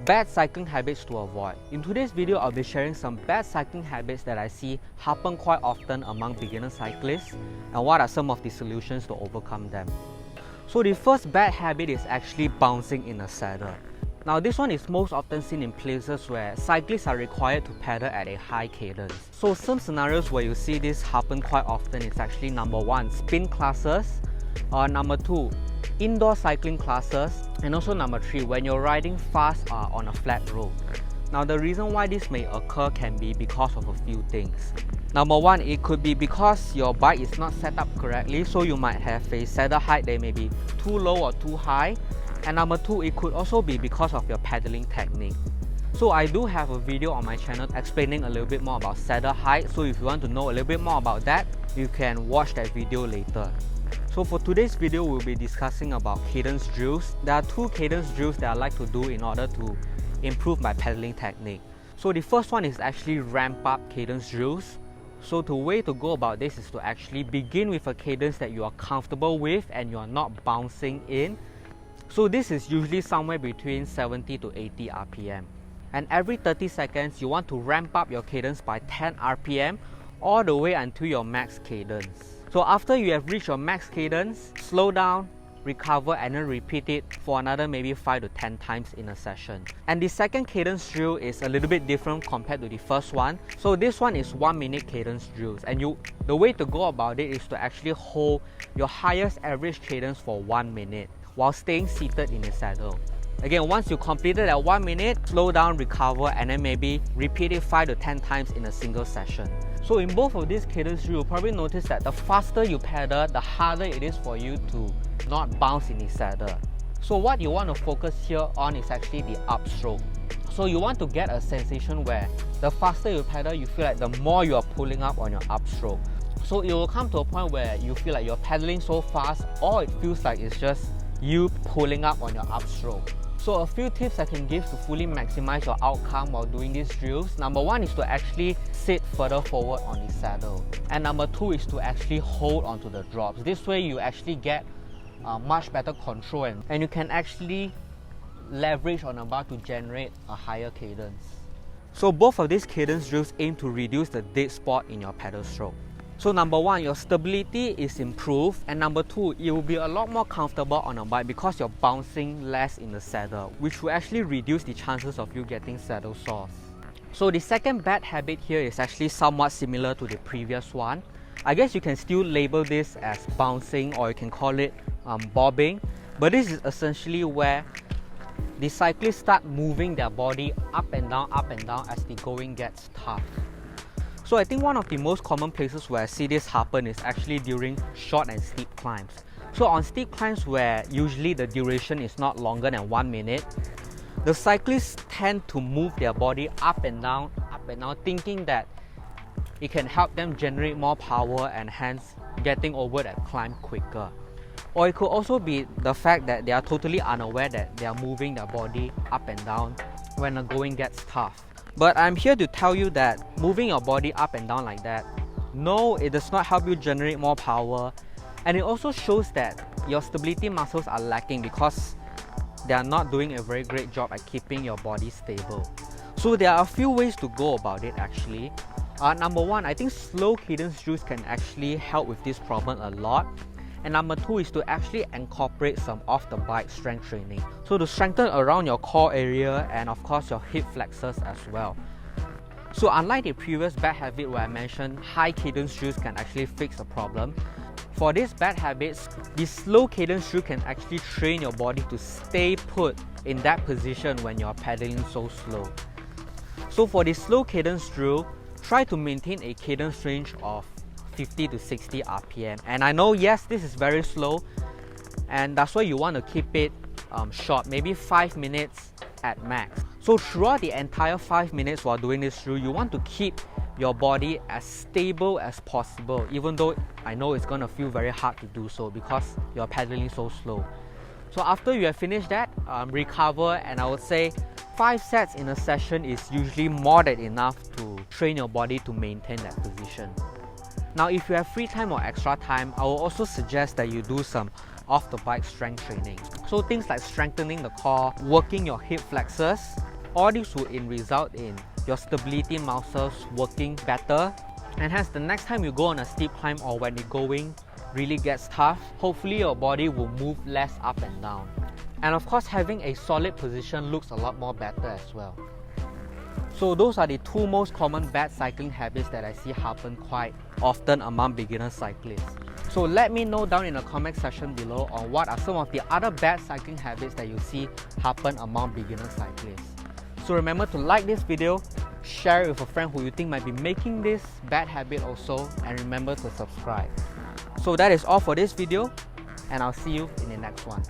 bad cycling habits to avoid. In today's video, I'll be sharing some bad cycling habits that I see happen quite often among beginner cyclists and what are some of the solutions to overcome them. So the first bad habit is actually bouncing in a saddle. Now this one is most often seen in places where cyclists are required to pedal at a high cadence. So some scenarios where you see this happen quite often is actually number 1, spin classes, or number 2, indoor cycling classes, and also number 3, when you're riding fast on a flat road. Now the reason why this may occur can be because of a few things. Number 1, it could be because your bike is not set up correctly, so you might have a saddle height that may be too low or too high. And number 2, it could also be because of your pedaling technique. So I do have a video on my channel explaining a little bit more about saddle height, so if you want to know a little bit more about that, you can watch that video later. So for today's video, we'll be discussing about cadence drills. There are 2 cadence drills that I like to do in order to improve my pedaling technique. So the first one is actually ramp up cadence drills. So the way to go about this is to actually begin with a cadence that you are comfortable with and you are not bouncing in. So this is usually somewhere between 70 to 80 RPM. And every 30 seconds, you want to ramp up your cadence by 10 RPM all the way until your max cadence. So after you have reached your max cadence, slow down, recover, and then repeat it for another maybe 5 to 10 times in a session. And the second cadence drill is a little bit different compared to the first one. So this one is 1-minute cadence drills, and the way to go about it is to actually hold your highest average cadence for 1 minute while staying seated in the saddle. Again, once you completed that 1 minute, slow down, recover, and then maybe repeat it 5 to 10 times in a single session. So in both of these cadence drills, you'll probably notice that the faster you pedal, the harder it is for you to not bounce in the saddle. So what you want to focus here on is actually the upstroke. So you want to get a sensation where the faster you pedal, you feel like the more you are pulling up on your upstroke. So it will come to a point where you feel like you're pedaling so fast, all it feels like is just you pulling up on your upstroke. So a few tips I can give to fully maximize your outcome while doing these drills. Number 1 is to actually sit further forward on the saddle. And number 2 is to actually hold onto the drops. This way you actually get much better control and you can actually leverage on the bar to generate a higher cadence. So both of these cadence drills aim to reduce the dead spot in your pedal stroke. So number 1, your stability is improved, and number 2, it will be a lot more comfortable on a bike because you're bouncing less in the saddle, which will actually reduce the chances of you getting saddle sores. So the second bad habit here is actually somewhat similar to the previous one. I guess you can still label this as bouncing, or you can call it bobbing, but this is essentially where the cyclists start moving their body up and down as the going gets tough. So I think one of the most common places where I see this happen is actually during short and steep climbs. So on steep climbs where usually the duration is not longer than 1 minute, the cyclists tend to move their body up and down, thinking that it can help them generate more power and hence getting over that climb quicker. Or it could also be the fact that they are totally unaware that they are moving their body up and down when the going gets tough. But I'm here to tell you that moving your body up and down like that, no, it does not help you generate more power, and it also shows that your stability muscles are lacking because they are not doing a very great job at keeping your body stable. So there are a few ways to go about it actually. Number 1, I think slow cadence drills can actually help with this problem a lot. And number 2 is to actually incorporate some off-the-bike strength training. So to strengthen around your core area and of course your hip flexors as well. So unlike the previous bad habit where I mentioned high cadence drills can actually fix the problem, for these bad habits, the slow cadence drill can actually train your body to stay put in that position when you're pedaling so slow. So for the slow cadence drill, try to maintain a cadence range of 50 to 60 RPM. And I know, yes, this is very slow, and that's why you want to keep it short, maybe 5 minutes at max. So throughout the entire 5 minutes while doing this drill, you want to keep your body as stable as possible, even though I know it's going to feel very hard to do so because you're pedaling so slow. So after you have finished that, recover, and I would say 5 sets in a session is usually more than enough to train your body to maintain that position. Now if you have free time or extra time, I will also suggest that you do some off the bike strength training. So things like strengthening the core, working your hip flexors, all this would result in your stability muscles working better, and hence the next time you go on a steep climb or when the going really gets tough, hopefully your body will move less up and down. And of course, having a solid position looks a lot more better as well. So those are the two most common bad cycling habits that I see happen quite often among beginner cyclists. So let me know down in the comment section below on what are some of the other bad cycling habits that you see happen among beginner cyclists. So remember to like this video, share it with a friend who you think might be making this bad habit also, and remember to subscribe. So that is all for this video, and I'll see you in the next one.